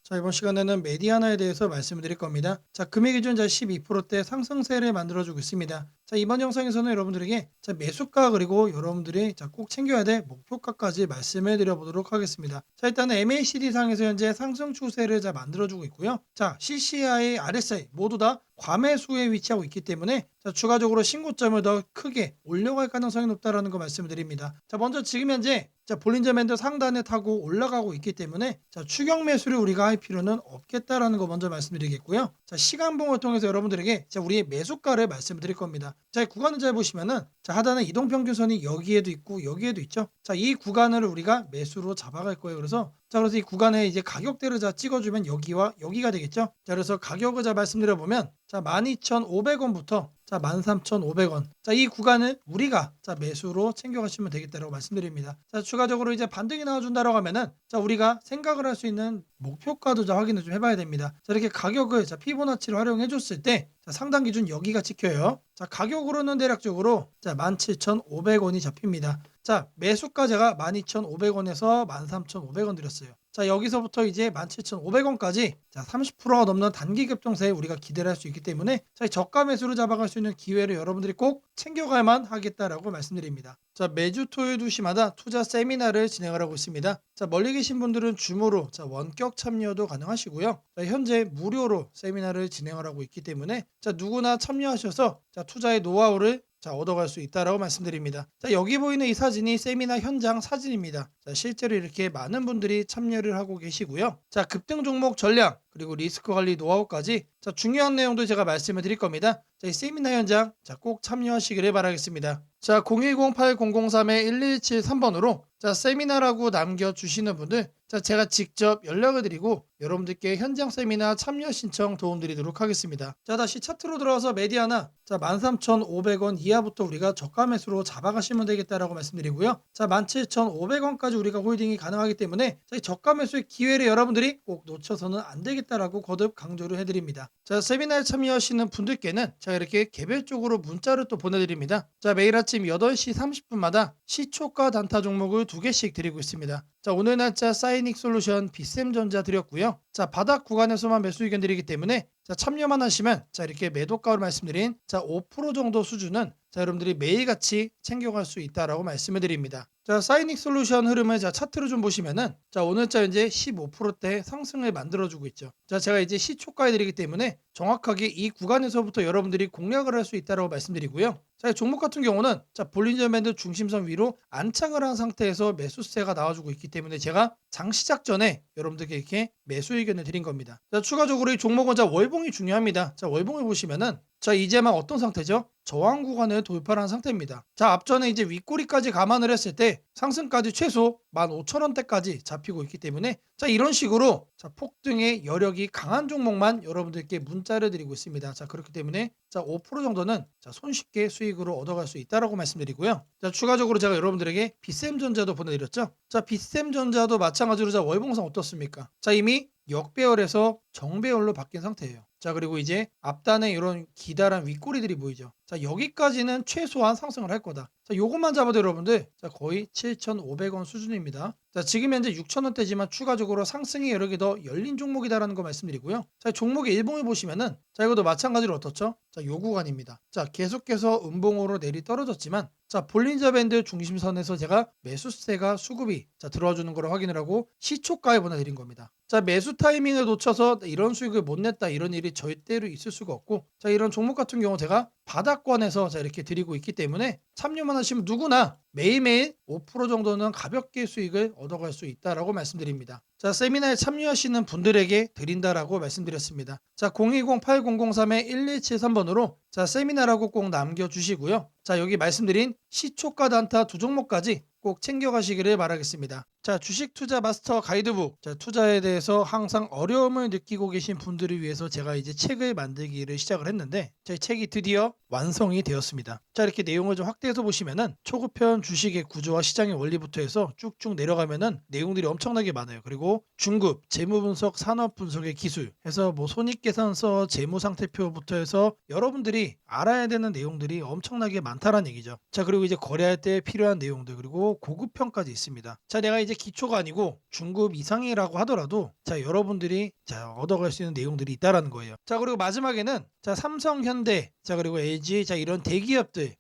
자, 이번 시간에는 메디아나에 대해서 말씀을 드릴 겁니다. 자, 금일 기준 12%대 상승세를 만들어주고 있습니다. 자, 이번 영상에서는 여러분들에게 매수가 그리고 여러분들이 꼭 챙겨야 될 목표가까지 말씀을 드려보도록 하겠습니다. 자, 일단은 MACD 상에서 현재 상승 추세를 만들어주고 있고요. 자, CCI, RSI 모두 다 과매수에 위치하고 있기 때문에 추가적으로 신고점을 더 크게 올려갈 가능성이 높다라는 거 말씀을 드립니다. 자, 먼저 지금 현재 볼린저 밴드 상단에 타고 올라가고 있기 때문에 추격 매수를 우리가 할 필요는 없겠다라는 거 먼저 말씀드리겠고요. 자, 시간봉을 통해서 여러분들에게 우리의 매수가를 말씀드릴 겁니다. 자, 이 구간을 잘 보시면은 하단에 이동평균선이 여기에도 있고 여기에도 있죠. 자, 이 구간을 우리가 매수로 잡아갈 거예요. 그래서 이 구간에 이제 가격대를 찍어주면 여기와 여기가 되겠죠. 자, 그래서 가격을 말씀드려보면 12,500원부터 13,500원. 자, 이 구간을 우리가 매수로 챙겨가시면 되겠다라고 말씀드립니다. 자, 추가적으로 이제 반등이 나와준다라고 하면은 우리가 생각을 할 수 있는 목표가도 확인을 좀 해봐야 됩니다. 자, 이렇게 가격을 피보나치를 활용해 줬을 때 상단 기준 여기가 찍혀요. 자, 가격으로는 대략적으로 17,500원이 잡힙니다. 자, 매수가 제가 12,500원에서 13,500원 드렸어요. 자, 여기서부터 이제 17,500원까지 30%가 넘는 단기 급등세에 우리가 기대를 할 수 있기 때문에 저가 매수를 잡아갈 수 있는 기회를 여러분들이 꼭 챙겨갈만 하겠다라고 말씀드립니다. 자, 매주 토요일 2시마다 투자 세미나를 진행을 하고 있습니다. 자, 멀리 계신 분들은 줌으로 원격 참여도 가능하시고요. 자, 현재 무료로 세미나를 진행을 하고 있기 때문에 누구나 참여하셔서 투자의 노하우를 얻어갈 수 있다라고 말씀드립니다. 자, 여기 보이는 이 사진이 세미나 현장 사진입니다. 자, 실제로 이렇게 많은 분들이 참여를 하고 계시고요. 자, 급등 종목 전략 그리고 리스크 관리 노하우까지 중요한 내용도 제가 말씀을 드릴 겁니다. 자, 이 세미나 현장 꼭 참여하시기를 바라겠습니다. 자, 010-8003-1173번으로 세미나라고 남겨주시는 분들 제가 직접 연락을 드리고 여러분들께 현장 세미나 참여 신청 도움드리도록 하겠습니다. 자, 다시 차트로 들어와서 메디아나 13,500원 이하부터 우리가 저가 매수로 잡아가시면 되겠다라고 말씀드리고요. 자, 17,500원까지 우리가 홀딩이 가능하기 때문에 저가 매수의 기회를 여러분들이 꼭 놓쳐서는 안 되겠다라고 거듭 강조를 해드립니다. 자, 세미나에 참여하시는 분들께는 제가 이렇게 개별적으로 문자를 또 보내드립니다. 자, 매일 아침 8시 30분마다 시초가 단타 종목을 2개씩 드리고 있습니다. 자, 오늘 날짜 사이닉 솔루션 비쌤전자 드렸고요. 자, 바닥 구간에서만 매수 의견 드리기 때문에 참여만 하시면 이렇게 매도가로 말씀드린 5% 정도 수준은 여러분들이 매일같이 챙겨갈 수 있다라고 말씀을 드립니다. 자, 사이닉 솔루션 흐름을 차트로 좀 보시면은 오늘자 현재 15%대 상승을 만들어주고 있죠. 자, 제가 이제 시초가에 드리기 때문에 정확하게 이 구간에서부터 여러분들이 공략을 할 수 있다라고 말씀드리고요. 자, 종목 같은 경우는 볼린저 밴드 중심선 위로 안착을 한 상태에서 매수세가 나와주고 있기 때문에 제가 장 시작 전에 여러분들께 이렇게 매수 의견을 드린 겁니다. 자, 추가적으로 이 종목은 월봉이 중요합니다. 자, 월봉을 보시면은 이제만 어떤 상태죠? 저항 구간을 돌파한 상태입니다. 자, 앞전에 이제 윗꼬리까지 감안을 했을 때 상승까지 최소 15,000원대까지 잡히고 있기 때문에 이런 식으로 폭등의 여력이 강한 종목만 여러분들께 문자를 드리고 있습니다. 자, 그렇기 때문에 5% 정도는 손쉽게 수익으로 얻어갈 수 있다라고 말씀드리고요. 자, 추가적으로 제가 여러분들에게 비쌤전자도 보내드렸죠. 자, 비쌤전자도 마찬가지로 월봉상 어떻습니까? 자, 이미 역배열에서 정배열로 바뀐 상태예요. 자, 그리고 이제 앞단에 이런 기다란 윗꼬리들이 보이죠. 자, 여기까지는 최소한 상승을 할 거다. 자, 요것만 잡아도 여러분들 거의 7,500원 수준입니다. 자, 지금 현재 6,000원대지만 추가적으로 상승의 여력이 더 열린 종목이다라는 거 말씀드리고요. 자, 종목의 일봉을 보시면은 이것도 마찬가지로 어떻죠? 자, 요 구간입니다. 자, 계속해서 음봉으로 내리 떨어졌지만 볼린저 밴드 중심선에서 제가 매수세가 수급이 들어와주는 걸 확인을 하고 시초가에 보내드린 겁니다. 자, 매수 타이밍을 놓쳐서 이런 수익을 못 냈다 이런 일이 절대로 있을 수가 없고 이런 종목 같은 경우 제가 바닥권에서 이렇게 드리고 있기 때문에 참여만 하시면 누구나 매일매일 5% 정도는 가볍게 수익을 얻어갈 수 있다라고 말씀드립니다. 자, 세미나에 참여하시는 분들에게 드린다라고 말씀드렸습니다. 자, 010-8003-1173번으로 세미나라고 꼭 남겨주시고요. 자, 여기 말씀드린 시초가 단타 두 종목까지 꼭 챙겨가시기를 바라겠습니다. 자, 주식 투자 마스터 가이드북. 자, 투자에 대해서 항상 어려움을 느끼고 계신 분들을 위해서 제가 이제 책을 만들기를 시작을 했는데 제 책이 드디어 완성이 되었습니다. 자, 이렇게 내용을 좀 확대해서 보시면은 초급편 주식의 구조와 시장의 원리부터 해서 쭉쭉 내려가면은 내용들이 엄청나게 많아요. 그리고 그리고 중급, 재무분석, 산업분석의 기술 해서 뭐 손익계산서, 재무상태표부터 해서 여러분들이 알아야 되는 내용들이 엄청나게 많다라는 얘기죠. 자, 그리고 이제 거래할 때 필요한 내용들 그리고 고급형까지 있습니다. 자, 내가 이제 기초가 아니고 중급 이상이라고 하더라도 자, 여러분들이 자, 얻어갈 수 있는 내용들이 있다라는 거예요. 자, 그리고 마지막에는 자, 삼성, 현대, 자, 그리고 LG, 자, 이런 대기업들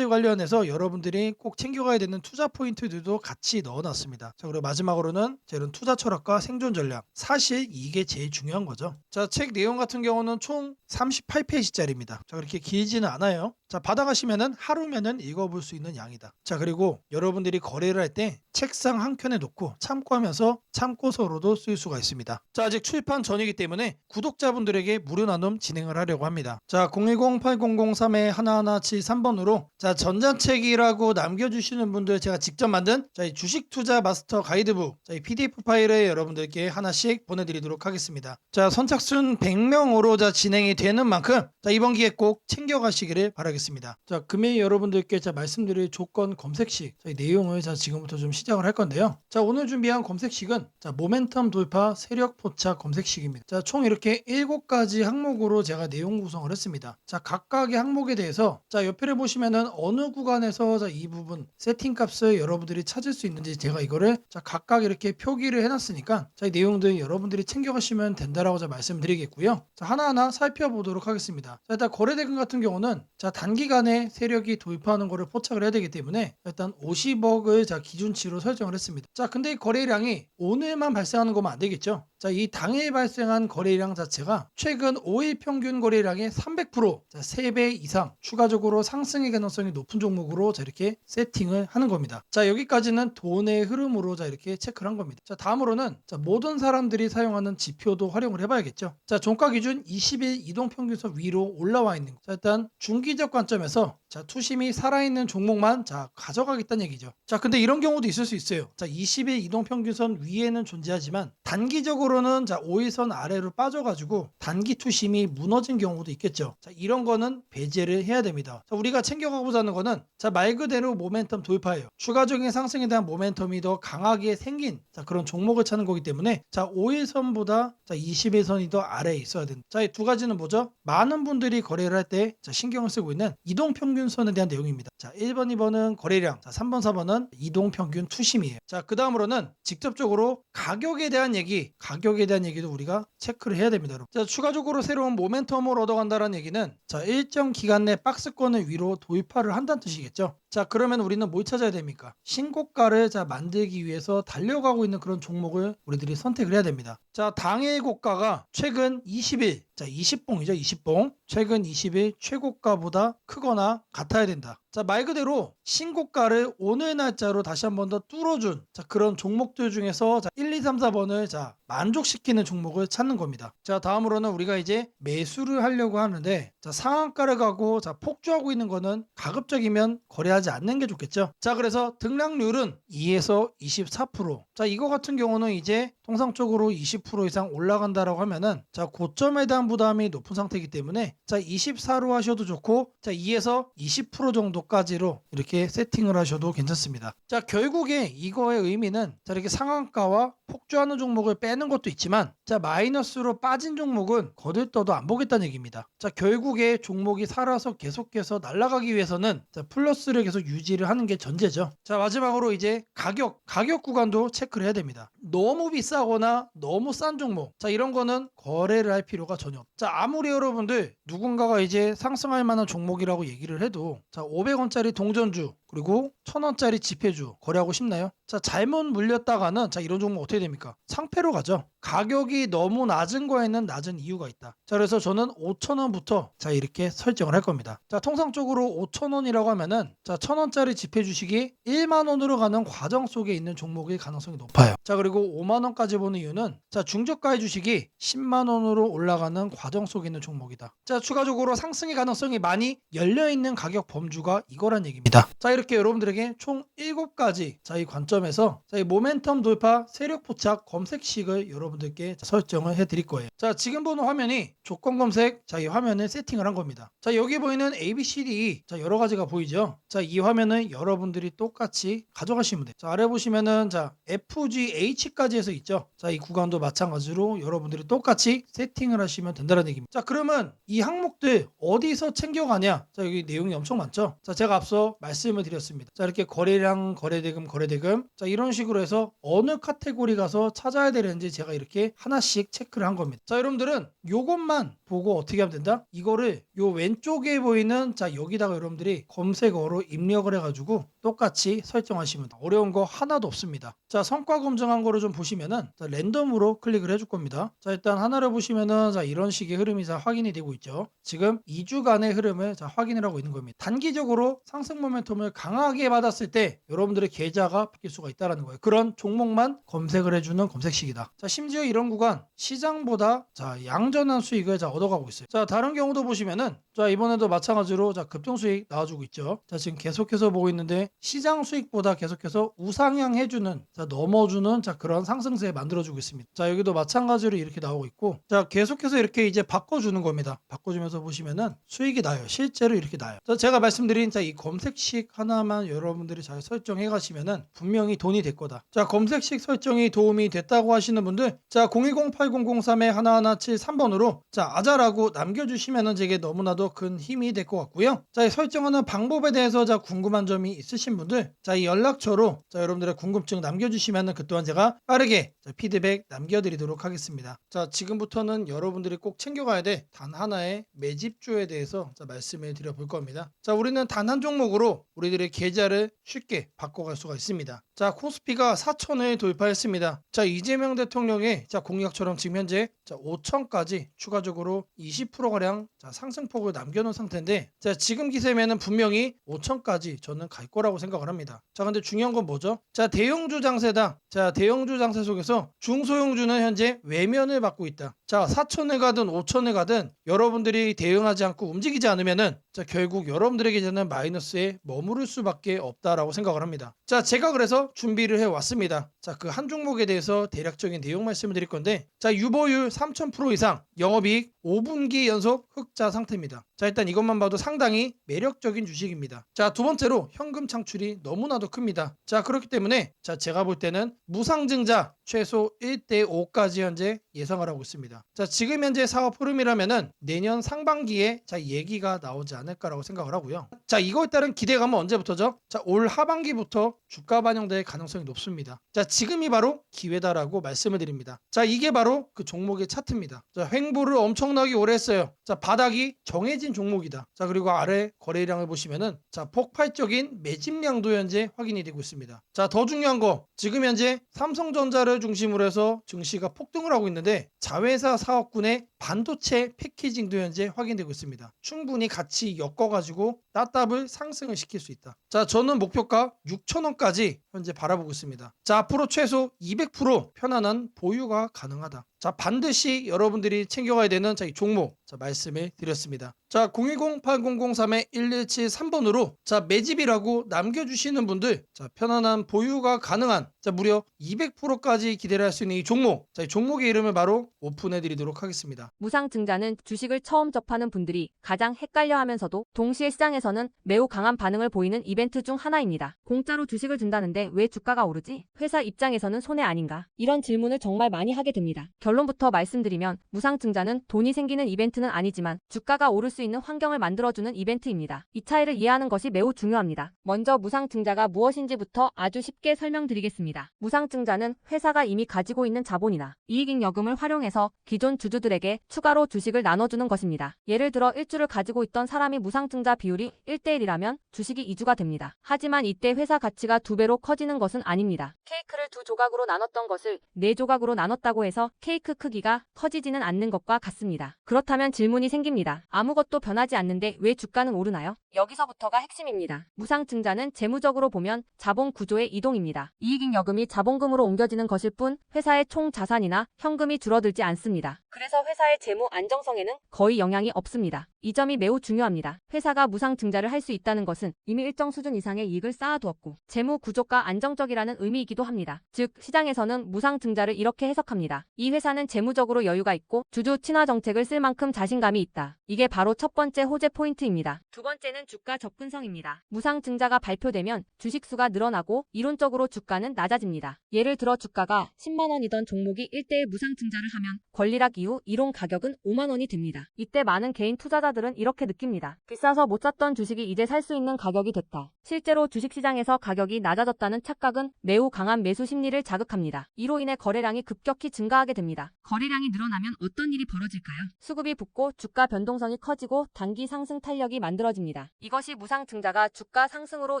관련해서 여러분들이 꼭 챙겨가야 되는 투자 포인트들도 같이 넣어놨습니다. 자, 그리고 마지막으로는 자, 이런 투자 철학과 생존 전략. 사실 이게 제일 중요한 거죠. 자, 책 내용 같은 경우는 총 38페이지짜리입니다. 자, 그렇게 길지는 않아요. 자, 받아가시면은 하루면은 읽어볼 수 있는 양이다. 자, 그리고 여러분들이 거래를 할 때 책상 한 켠에 놓고 참고하면서 참고서로도 쓸 수가 있습니다. 자, 아직 출판 전이기 때문에 구독자분들에게 무료 나눔 진행을 하려고 합니다. 자, 010-8003-1173번으로 자, 전자책이라고 남겨주시는 분들 제가 직접 만든 자, 이 주식 투자 마스터 가이드북 자, 이 PDF 파일을 여러분들께 하나씩 보내드리도록 하겠습니다. 자, 선착순 100명으로 자, 진행이 되는 만큼 자, 이번 기회 꼭 챙겨가시기를 바라겠습니다. 자, 금일 여러분들께 자, 말씀드릴 조건 검색식 자, 이 내용을 자, 지금부터 좀 시작을 할 건데요. 자, 오늘 준비한 검색식은 자, 모멘텀 돌파 세력 포착 검색식입니다. 자, 총 이렇게 7가지 항목으로 제가 내용 구성을 했습니다. 자, 각각의 항목에 대해서 자, 옆에 보시면은 어느 구간에서 자, 이 부분 세팅 값을 여러분들이 찾을 수 있는지 제가 이거를 자, 각각 이렇게 표기를 해놨으니까 자, 이 내용들 여러분들이 챙겨가시면 된다라고 자, 말씀드리겠고요. 자, 하나하나 살펴보도록 하겠습니다. 자, 일단 거래대금 같은 경우는 자, 단기간에 세력이 돌파하는 거를 포착을 해야 되기 때문에 일단 50억을 자, 기준치로 설정을 했습니다. 자, 근데 이 거래량이 오늘만 발생하는 거면 안 되겠죠. 자, 이 당일 발생한 거래량 자체가 최근 5일 평균 거래량의 300% 자, 3배 이상 추가적으로 상승의 가능성이 높은 종목으로 자, 이렇게 세팅을 하는 겁니다. 자, 여기까지는 돈의 흐름으로 자, 이렇게 체크를 한 겁니다. 자, 다음으로는 자, 모든 사람들이 사용하는 지표도 활용을 해봐야겠죠. 자, 종가 기준 20일 이동평균선 위로 올라와 있는 거. 자, 일단 중기적 관점에서 자, 투심이 살아있는 종목만 자, 가져가겠다는 얘기죠. 자, 근데 이런 경우도 있을 수 있어요. 자, 20일 이동평균선 위에는 존재하지만 단기적으로는 자, 5일선 아래로 빠져가지고 단기 투심이 무너진 경우도 있겠죠. 자, 이런 거는 배제를 해야 됩니다. 자, 우리가 챙겨가고자 하는 거는 자, 말 그대로 모멘텀 돌파예요. 추가적인 상승에 대한 모멘텀이 더 강하게 생긴 자, 그런 종목을 찾는 거기 때문에 자, 5일선보다 자, 20일선이 더 아래에 있어야 된다. 자, 이 두 가지는 뭐죠? 많은 분들이 거래를 할 때 신경을 쓰고 있는 이동평균선에 대한 내용입니다. 자, 1번, 2번은 거래량, 자, 3번, 4번은 이동평균 투심이에요. 자, 그 다음으로는 직접적으로 가격에 대한 얘기도 우리가 체크를 해야 됩니다. 여러분. 자, 추가적으로 새로운 모멘텀을 얻어간다는 얘기는 자, 일정 기간 내 박스권을 위로 돌파를 한다는 뜻이겠죠. 자, 그러면 우리는 뭘 찾아야 됩니까? 신고가를 자, 만들기 위해서 달려가고 있는 그런 종목을 우리들이 선택을 해야 됩니다. 자, 당일 고가가 최근 20일, 자, 20봉이죠, 20봉. 최근 20일 최고가보다 크거나 같아야 된다. 자, 말 그대로 신고가를 오늘 날짜로 다시 한 번 더 뚫어준 자, 그런 종목들 중에서 자, 1, 2, 3, 4번을 자, 만족시키는 종목을 찾는 겁니다. 자, 다음으로는 우리가 이제 매수를 하려고 하는데 자, 상한가를 가고 자, 폭주하고 있는 거는 가급적이면 거래하지 않는 게 좋겠죠. 자, 그래서 등락률은 2에서 24%. 자, 이거 같은 경우는 이제 통상적으로 20% 이상 올라간다라고 하면은 자, 고점에 대한 부담이 높은 상태이기 때문에 자, 24로 하셔도 좋고 자, 2에서 20% 정도까지로 이렇게 세팅을 하셔도 괜찮습니다. 자, 결국에 이거의 의미는 자, 이렇게 상한가와 폭주하는 종목을 빼는 것도 있지만 자, 마이너스로 빠진 종목은 거들떠도 안 보겠다는 얘기입니다. 자, 결국에 종목이 살아서 계속해서 날아가기 위해서는 자, 플러스를 계속 유지를 하는 게 전제죠. 자, 마지막으로 이제 가격 구간도 체크를 해야 됩니다. 너무 비싸거나 너무 싼 종목 자, 이런 거는 거래를 할 필요가 전혀 없다. 자, 아무리 여러분들 누군가가 이제 상승할 만한 종목이라고 얘기를 해도 자, 500원짜리 동전주 그리고 1000원짜리 지폐주 거래하고 싶나요? 자, 잘못 물렸다가는 자, 이런 종목 어떻게 됩니까? 상패로 가죠. 가격이 너무 낮은 거에는 낮은 이유가 있다. 자, 그래서 저는 5,000원부터 자, 이렇게 설정을 할 겁니다. 자, 통상적으로 5,000원이라고 하면은 자, 1000원짜리 지폐 주식이 1만 원으로 가는 과정 속에 있는 종목일 가능성이 높아요. 자, 그리고 5만 원까지 보는 이유는 자, 중저가의 주식이 10만 원으로 올라가는 과정 속에 있는 종목이다. 자, 추가적으로 상승의 가능성이 많이 열려 있는 가격 범주가 이거란 얘기입니다. 자, 이렇게 여러분들에게 총 7가지 이 관점에서 이 모멘텀 돌파 세력 포착 검색식을 여러분들께 설정을 해 드릴 거예요. 자, 지금 보는 화면이 조건 검색 이 화면을 세팅을 한 겁니다. 자, 여기 보이는 A, B, C, D 여러 가지가 보이죠. 자, 이 화면은 여러분들이 똑같이 가져가시면 돼요. 자, 아래 보시면은 F, G, H까지 해서 있죠. 자, 이 구간도 마찬가지로 여러분들이 똑같이 세팅을 하시면 된다는 얘기입니다. 자, 그러면 이 항목들 어디서 챙겨가냐? 자, 여기 내용이 엄청 많죠. 자, 제가 앞서 말씀을 드렸습니다. 자, 이렇게 거래량, 거래대금 자, 이런 식으로 해서 어느 카테고리 가서 찾아야 되는지 제가 이렇게 하나씩 체크를 한 겁니다. 자, 여러분들은 요것만 보고 어떻게 하면 된다? 이거를 요 왼쪽에 보이는 여기다가 여러분들이 검색어로 입력을 해가지고 똑같이 설정하시면 돼요. 어려운 거 하나도 없습니다. 자, 성과 검증한 거를 좀 보시면은 랜덤으로 클릭을 해줄 겁니다. 자, 일단 하나를 보시면은 이런 식의 흐름이 확인이 되고 있죠. 지금 2주간의 흐름을 확인을 하고 있는 겁니다. 단기적으로 상승 모멘텀을 강하게 받았을 때 여러분들의 계좌가 바뀔 수가 있다는 거예요. 그런 종목만 검색을 해주는 검색식이다. 자, 심지어 이런 구간 시장보다 양전한 수익을 얻어가고 있어요. 자, 다른 경우도 보시면은 이번에도 마찬가지로 급등 수익 나와주고 있죠. 자, 지금 계속해서 보고 있는데 시장 수익보다 계속해서 우상향 해주는 넘어주는 그런 상승세 만들어주고 있습니다. 자, 여기도 마찬가지로 이렇게 나오고 있고, 자, 계속해서 이렇게 이제 바꿔주는 겁니다. 바꿔주면서 보시면은 수익이 나요. 실제로 이렇게 나요. 자, 제가 말씀드린 이 검색식 하나만 여러분들이 잘 설정해 가시면은 분명히 돈이 될 거다. 자, 검색식 설정이 도움이 됐다고 하시는 분들, 자, 010-8003-1173번으로 아자라고 남겨주시면은 제게 너무나도 큰 힘이 될 것 같고요. 자, 이 설정하는 방법에 대해서 궁금한 점이 있으신 분들, 이 연락처로 여러분들의 궁금증 남겨주시면은 그 또한 제가 빠르게 피드백 남겨드리도록 하겠습니다. 자, 지금부터는 여러분들이 꼭 챙겨가야 돼 단 하나의 매집주에 대해서 말씀을 드려볼 겁니다. 자, 우리는 단 한 종목으로 우리들의 계좌를 쉽게 바꿔갈 수가 있습니다. 자, 코스피가 4천을 돌파했습니다. 자, 이재명 대통령의 공약처럼 지금 현재 5천까지 추가적으로 20%가량 상승폭을 남겨놓은 상태인데, 자, 지금 기세면은 분명히 5천까지 저는 갈 거라고 생각을 합니다. 자, 근데 중요한 건 뭐죠? 자, 대형주 장세다. 자, 대형주 장세 속에서 중소형주는 현재 외면을 받고 있다. 자, 4천을 가든 5천을 가든 여러분들이 대응하지 않고 움직이지 않으면은 결국 여러분들에게 되는 마이너스에 머무를 수밖에 없다라고 생각을 합니다. 자, 제가 그래서 준비를 해왔습니다. 자, 그 한 종목에 대해서 대략적인 내용 말씀을 드릴 건데, 자, 유보율 3000% 이상, 영업이익 5분기 연속 흑자 상태입니다. 자, 일단 이것만 봐도 상당히 매력적인 주식입니다. 자, 두 번째로 현금 창출이 너무나도 큽니다. 자, 그렇기 때문에 제가 볼 때는 무상증자 최소 1대5까지 현재 예상을 하고 있습니다. 자, 지금 현재 사업 흐름이라면은 내년 상반기에 얘기가 나오지 않을까라고 생각을 하고요. 자, 이거에 따른 기대감은 언제부터죠? 자, 올 하반기부터 주가 반영될 가능성이 높습니다. 자, 지금이 바로 기회다라고 말씀을 드립니다. 자, 이게 바로 그 종목의 차트입니다. 자, 횡보를 엄청나게 오래 했어요. 자, 바닥이 정해진 종목이다. 자, 그리고 아래 거래량을 보시면은 폭발적인 매집량도 현재 확인이 되고 있습니다. 자, 더 중요한 거, 지금 현재 삼성전자를 중심으로 해서 증시가 폭등을 하고 있는데 자회사 사업군의 반도체 패키징도 현재 확인되고 있습니다. 충분히 같이 엮어가지고 따답을 상승을 시킬 수 있다. 자, 저는 목표가 6,000원까지 현재 바라보고 있습니다. 자, 앞으로 최소 200% 편안한 보유가 가능하다. 자, 반드시 여러분들이 챙겨가야 되는 이 종목 말씀을 드렸습니다. 자, 010-8003-1173번으로 매집이라고 남겨주시는 분들, 편안한 보유가 가능한 무려 200%까지 기대를 할 수 있는 이 종목, 이 종목의 이름을 바로 오픈해 드리도록 하겠습니다. 무상증자는 주식을 처음 접하는 분들이 가장 헷갈려하면서도 동시에 시장에서는 매우 강한 반응을 보이는 이벤트 중 하나입니다. 공짜로 주식을 준다는데 왜 주가가 오르지? 회사 입장에서는 손해 아닌가? 이런 질문을 정말 많이 하게 됩니다. 결론부터 말씀드리면 무상증자는 돈이 생기는 이벤트는 아니지만 주가가 오를 수 있는 환경을 만들어주는 이벤트입니다. 이 차이를 이해하는 것이 매우 중요합니다. 먼저 무상증자가 무엇인지부터 아주 쉽게 설명드리겠습니다. 무상증자는 회사가 이미 가지고 있는 자본이나 이익잉여금을 활용해서 기존 주주들에게 추가로 주식을 나눠주는 것입니다. 예를 들어 1주를 가지고 있던 사람이 무상증자 비율이 1대1이라면 주식이 2주가 됩니다. 하지만 이때 회사 가치가 2배로 커지는 것은 아닙니다. 케이크를 2조각으로 나눴던 것을 4조각으로 나눴다고 해서 케이크 크기가 커지지는 않는 것과 같습니다. 그렇다면 질문이 생깁니다. 아무것도 변하지 않는데 왜 주가는 오르나요? 여기서부터가 핵심입니다. 무상증자는 재무적으로 보면 자본 구조의 이동입니다. 이익잉여금이 자본금으로 옮겨지는 것일 뿐 회사의 총 자산이나 현금이 줄어들지 않습니다. 그래서 회사의 재무 안정성에는 거의 영향이 없습니다. 이 점이 매우 중요합니다. 회사가 무상증자를 할 수 있다는 것은 이미 일정 수준 이상의 이익을 쌓아두었고 재무 구조가 안정적이라는 의미이기도 합니다. 즉 시장에서는 무상증자를 이렇게 해석합니다. 이 회사는 재무적으로 여유가 있고 주주 친화 정책을 쓸 만큼 자신감이 있다. 이게 바로 첫 번째 호재 포인트입니다. 두 번째는 주가 접근성입니다. 무상증자가 발표되면 주식수가 늘어나고 이론적으로 주가는 낮아집니다. 예를 들어 주가가 10만 원이던 종목이 1대1 무상증자를 하면 권리락 이후 이론 가격은 5만 원이 됩니다. 이때 많은 개인 투자자들은 이렇게 느낍니다. 비싸서 못 샀던 주식이 이제 살 수 있는 가격이 됐다. 실제로 주식시장에서 가격이 낮아졌다는 착각은 매우 강한 매수 심리를 자극합니다. 이로 인해 거래량이 급격히 증가하게 됩니다. 거래량이 늘어나면 어떤 일이 벌어질까요? 수급이 붙고 주가 변동성이 커지고 단기 상승 탄력이 만들어집니다. 이것이 무상증자가 주가 상승으로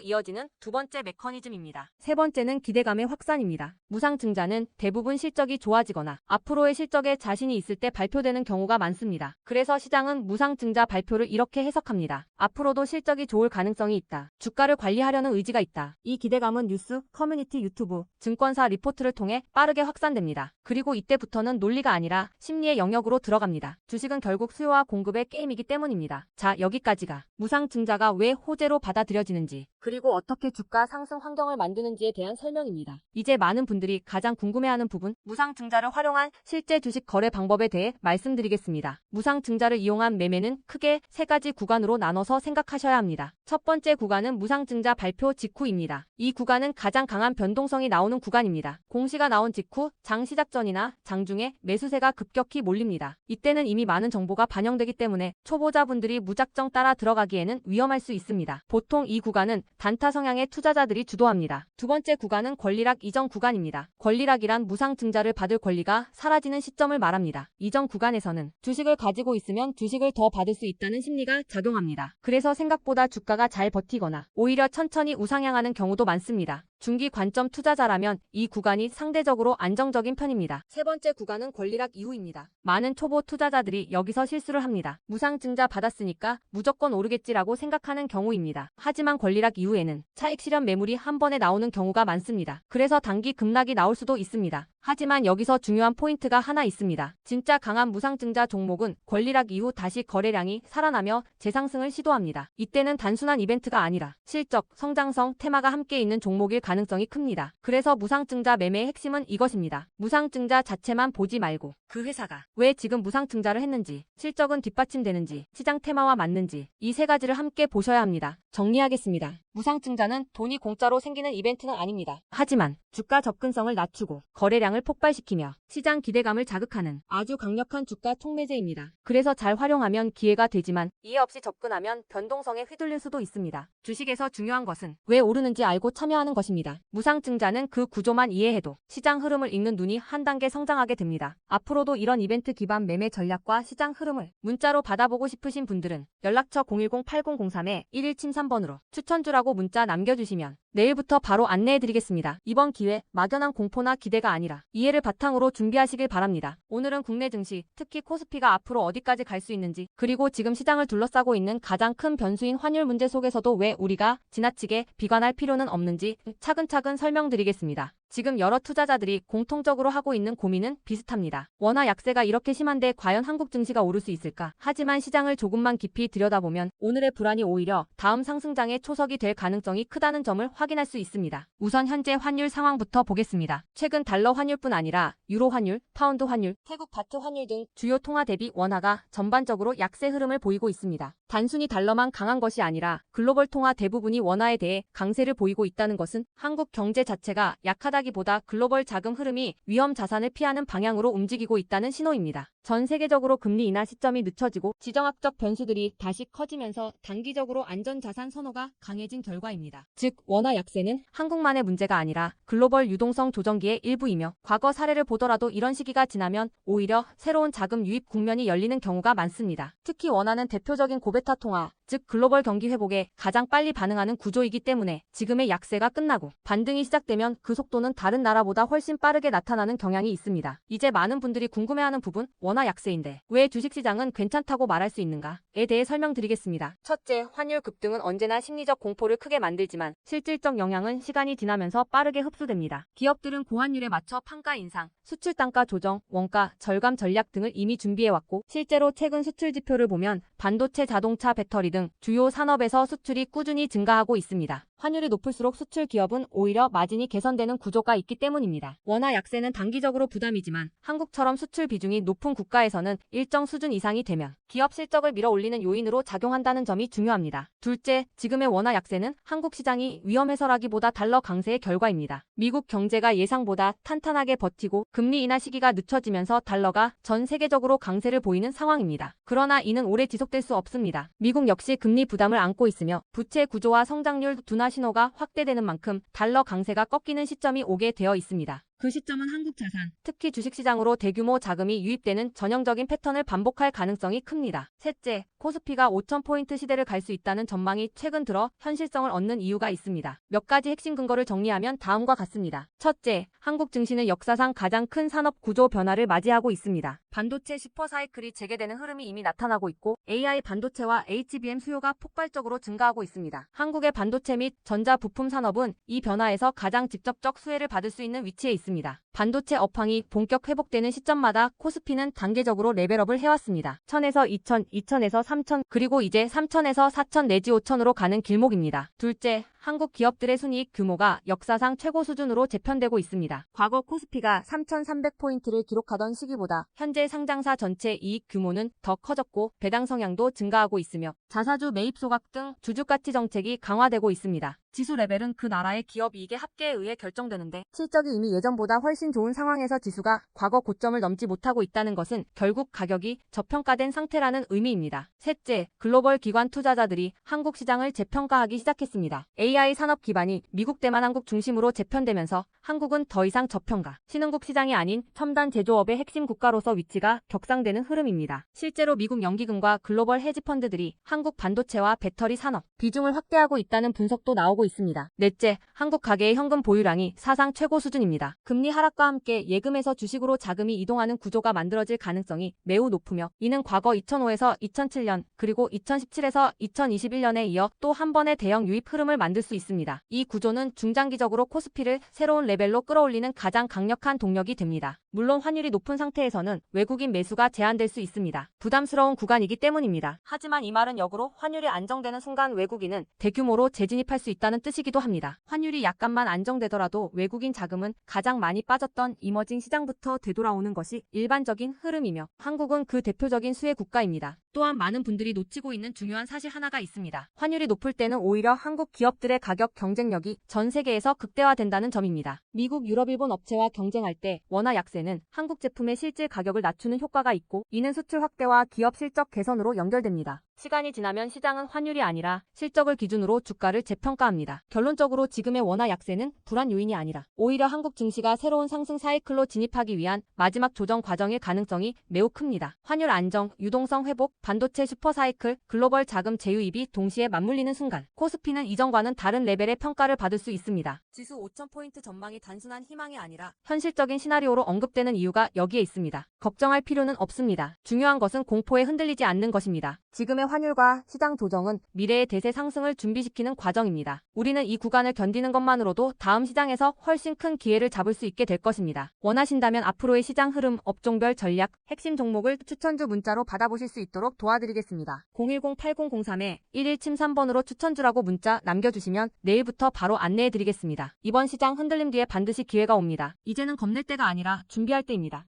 이어지는 두 번째 메커니즘입니다. 세 번째는 기대감의 확산입니다. 무상증자는 대부분 실적이 좋아지거나 앞으로의 실적에 자신이 있을 때 발표되는 경우가 많습니다. 그래서 시장은 무상증자 발표를 이렇게 해석합니다. 앞으로도 실적이 좋을 가능성이 있다. 주가를 관리하려는 의지가 있다. 이 기대감은 뉴스, 커뮤니티, 유튜브, 증권사 리포트를 통해 빠르게 확산됩니다. 그리고 이때부터는 논리가 아니라 심리의 영역으로 들어갑니다. 주식은 결국 수요와 공급의 게임이기 때문입니다. 자, 여기까지가 무상증자가 왜 호재로 받아들여지는지 그리고 어떻게 주가 상승 환경을 만드는지에 대한 설명입니다. 이제 많은 분들이 가장 궁금해하는 부분, 무상증자를 활용한 실제 주식 거래 방법에 대해 말씀드리겠습니다. 무상증자를 이용한 매매는 크게 세 가지 구간으로 나눠서 생각하셔야 합니다. 첫 번째 구간은 무상증자 발표 직후입니다. 이 구간은 가장 강한 변동성이 나오는 구간입니다. 공시가 나온 직후 장 시작 전이나 장중에 매수세가 급격히 몰립니다. 이때는 이미 많은 정보가 반영되기 때문에 초보자분들이 무작정 따라 들어가기에는 위험할 수 있습니다. 보통 이 구간은 단타 성향의 투자자들이 주도합니다. 두 번째 구간은 권리락 이전 구간입니다. 권리락이란 무상증자를 받을 권리가 사라지는 시점을 말합니다. 이전 구간에서는 주식을 가지고 있으면 주식을 더 받을 수 있다는 심리가 작용합니다. 그래서 생각보다 주가가 잘 버티거나 오히려 천천히 우상향하는 경우도 많습니다. 중기 관점 투자자라면 이 구간이 상대적으로 안정적인 편입니다. 세 번째 구간은 권리락 이후입니다. 많은 초보 투자자들이 여기서 실수를 합니다. 무상증자 받았으니까 무조건 오르겠지라고 생각하는 경우입니다. 하지만 권리락 이후에는 차익 실현 매물이 한 번에 나오는 경우가 많습니다. 그래서 단기 급락이 나올 수도 있습니다. 하지만 여기서 중요한 포인트가 하나 있습니다. 진짜 강한 무상증자 종목은 권리락 이후 다시 거래량이 살아나며 재상승을 시도합니다. 이때는 단순한 이벤트가 아니라 실적, 성장성, 테마가 함께 있는 종목일 가능성이 큽니다. 그래서 무상증자 매매의 핵심은 이것입니다. 무상증자 자체만 보지 말고 그 회사가 왜 지금 무상증자를 했는지, 실적은 뒷받침되는지, 시장 테마와 맞는지 이 세 가지를 함께 보셔야 합니다. 정리하겠습니다. 무상증자는 돈이 공짜로 생기는 이벤트는 아닙니다. 하지만 주가 접근성을 낮추고 거래량을 폭발시키며 시장 기대감을 자극하는 아주 강력한 주가 촉매제입니다. 그래서 잘 활용하면 기회가 되지만 이해 없이 접근하면 변동성에 휘둘릴 수도 있습니다. 주식에서 중요한 것은 왜 오르는지 알고 참여하는 것입니다. 무상증자는 그 구조만 이해해도 시장 흐름을 읽는 눈이 한 단계 성장하게 됩니다. 앞으로도 이런 이벤트 기반 매매 전략과 시장 흐름을 문자로 받아보고 싶으신 분들은 연락처 010-8003-1173번으로 추천주라고 문자 남겨주시면 내일부터 바로 안내해드리겠습니다. 이번 기회 막연한 공포나 기대가 아니라 이해를 바탕으로 준비하시길 바랍니다. 오늘은 국내 증시, 특히 코스피가 앞으로 어디까지 갈 수 있는지, 그리고 지금 시장을 둘러싸고 있는 가장 큰 변수인 환율 문제 속에서도 왜 우리가 지나치게 비관할 필요는 없는지 차근차근 설명드리겠습니다. 지금 여러 투자자들이 공통적으로 하고 있는 고민은 비슷합니다. 원화 약세가 이렇게 심한데 과연 한국 증시가 오를 수 있을까? 하지만 시장을 조금만 깊이 들여다보면 오늘의 불안이 오히려 다음 상승장의 초석이 될 가능성이 크다는 점을 확인할 수 있습니다. 우선 현재 환율 상황부터 보겠습니다. 최근 달러 환율뿐 아니라 유로 환율, 파운드 환율, 태국 바트 환율 등 주요 통화 대비 원화가 전반적으로 약세 흐름을 보이고 있습니다. 단순히 달러만 강한 것이 아니라 글로벌 통화 대부분이 원화에 대해 강세를 보이고 있다는 것은 한국 경제 자체가 약하다기보다 글로벌 자금 흐름이 위험 자산을 피하는 방향으로 움직이고 있다는 신호입니다. 전 세계적으로 금리 인하 시점이 늦춰지고 지정학적 변수들이 다시 커지면서 단기적으로 안전자산 선호가 강해진 결과입니다. 즉 원화 약세는 한국만의 문제가 아니라 글로벌 유동성 조정기의 일부이며 과거 사례를 보더라도 이런 시기가 지나면 오히려 새로운 자금 유입 국면이 열리는 경우가 많습니다. 특히 원화는 대표적인 고베타 통화, 즉 글로벌 경기 회복에 가장 빨리 반응하는 구조이기 때문에 지금의 약세가 끝나고 반등이 시작되면 그 속도는 다른 나라보다 훨씬 빠르게 나타나는 경향이 있습니다. 이제 많은 분들이 궁금해하는 부분, 원화 약세인데 왜 주식시장은 괜찮다고 말할 수 있는가에 대해 설명드리겠습니다. 첫째, 환율 급등은 언제나 심리적 공포를 크게 만들지만 실질적 영향은 시간이 지나면서 빠르게 흡수됩니다. 기업들은 고환율에 맞춰 판가 인상, 수출 단가 조정, 원가 절감 전략 등을 이미 준비해왔고 실제로 최근 수출 지표를 보면 반도체, 자동차, 배터리 등 주요 산업에서 수출이 꾸준히 증가하고 있습니다. 환율이 높을수록 수출 기업은 오히려 마진이 개선되는 구조가 있기 때문입니다. 원화 약세는 단기적으로 부담이지만 한국처럼 수출 비중이 높은 국가에서는 일정 수준 이상이 되면 기업 실적을 밀어올리는 요인으로 작용한다는 점이 중요합니다. 둘째, 지금의 원화 약세는 한국 시장이 위험해서라기보다 달러 강세의 결과입니다. 미국 경제가 예상보다 탄탄하게 버티고 금리 인하 시기가 늦춰지면서 달러가 전 세계적으로 강세를 보이는 상황입니다. 그러나 이는 오래 지속될 수 없습니다. 미국 역시 금리 부담을 안고 있으며 부채 구조와 성장률 둔화 신호가 확대되는 만큼 달러 강세가 꺾이는 시점이 오게 되어 있습니다. 그 시점은 한국 자산, 특히 주식시장으로 대규모 자금이 유입되는 전형적인 패턴을 반복할 가능성이 큽니다. 셋째, 코스피가 5,000포인트 시대를 갈 수 있다는 전망이 최근 들어 현실성을 얻는 이유가 있습니다. 몇 가지 핵심 근거를 정리하면 다음과 같습니다. 첫째, 한국 증시는 역사상 가장 큰 산업 구조 변화를 맞이하고 있습니다. 반도체 슈퍼사이클이 재개되는 흐름이 이미 나타나고 있고 AI 반도체와 HBM 수요가 폭발적으로 증가하고 있습니다. 한국의 반도체 및 전자 부품 산업은 이 변화에서 가장 직접적 수혜를 받을 수 있는 위치에 있습니다. 반도체 업황이 본격 회복되는 시점마다 코스피는 단계적으로 레벨업을 해왔습니다. 1000에서 2000, 2000에서 3000, 그리고 이제 3000에서 4000 내지 5000으로 가는 길목입니다. 둘째, 한국 기업들의 순이익 규모가 역사상 최고 수준으로 재편되고 있습니다. 과거 코스피가 3,300포인트를 기록하던 시기보다 현재 상장사 전체 이익 규모는 더 커졌고 배당 성향도 증가하고 있으며 자사주 매입 소각 등 주주가치 정책이 강화되고 있습니다. 지수 레벨은 그 나라의 기업 이익의 합계에 의해 결정되는데 실적이 이미 예전보다 훨씬 좋은 상황에서 지수가 과거 고점을 넘지 못하고 있다는 것은 결국 가격이 저평가된 상태라는 의미입니다. 셋째, 글로벌 기관 투자자들이 한국 시장을 재평가하기 시작했습니다. AI 산업 기반이 미국 대만 한국 중심으로 재편되면서 한국은 더 이상 저평가, 신흥국 시장이 아닌 첨단 제조업의 핵심 국가로서 위치가 격상되는 흐름입니다. 실제로 미국 연기금과 글로벌 헤지펀드들이 한국 반도체와 배터리 산업 비중을 확대하고 있다는 분석도 나오고 있습니다. 넷째, 한국 가계의 현금 보유량이 사상 최고 수준입니다. 금리 하락과 함께 예금에서 주식으로 자금이 이동하는 구조가 만들어질 가능성이 매우 높으며 이는 과거 2005에서 2007년 그리고 2017에서 2021년에 이어 또 한 번의 대형 유입 흐름을 만들 수 있습니다. 이 구조는 중장기적으로 코스피를 새로운 레벨로 끌어올리는 가장 강력한 동력이 됩니다. 물론 환율이 높은 상태에서는 외국인 매수가 제한될 수 있습니다. 부담스러운 구간이기 때문입니다. 하지만 이 말은 역으로 환율이 안정되는 순간 외국인은 대규모로 재진입할 수 있다는 뜻이기도 합니다. 환율이 약간만 안정되더라도 외국인 자금은 가장 많이 빠졌던 이머징 시장부터 되돌아오는 것이 일반적인 흐름이며 한국은 그 대표적인 수혜 국가입니다. 또한 많은 분들이 놓치고 있는 중요한 사실 하나가 있습니다. 환율이 높을 때는 오히려 한국 기업들의 가격 경쟁력이 전 세계에서 극대화된다는 점입니다. 미국, 유럽, 일본 업체와 경쟁할 때 원화 약세는 한국 제품의 실질 가격을 낮추는 효과가 있고 이는 수출 확대와 기업 실적 개선으로 연결됩니다. 시간이 지나면 시장은 환율이 아니라 실적을 기준으로 주가를 재평가합니다. 결론적으로 지금의 원화 약세는 불안 요인이 아니라 오히려 한국 증시가 새로운 상승 사이클로 진입하기 위한 마지막 조정 과정일 가능성이 매우 큽니다. 환율 안정, 유동성 회복, 반도체 슈퍼사이클, 글로벌 자금 재유입이 동시에 맞물리는 순간 코스피는 이전과는 다른 레벨의 평가를 받을 수 있습니다. 지수 5,000포인트 전망이 단순한 희망이 아니라 현실적인 시나리오로 언급되는 이유가 여기에 있습니다. 걱정할 필요는 없습니다. 중요한 것은 공포에 흔들리지 않는 것입니다. 지금의 환율과 시장 조정은 미래의 대세 상승을 준비시키는 과정입니다. 우리는 이 구간을 견디는 것만으로도 다음 시장에서 훨씬 큰 기회를 잡을 수 있게 될 것입니다. 원하신다면 앞으로의 시장 흐름, 업종별 전략, 핵심 종목을 추천주 문자로 받아보실 수 있도록 도와드리겠습니다. 010-8003-1173번으로 추천주라고 문자 남겨주시면 내일부터 바로 안내해드리겠습니다. 이번 시장 흔들림 뒤에 반드시 기회가 옵니다. 이제는 겁낼 때가 아니라 준비할 때입니다.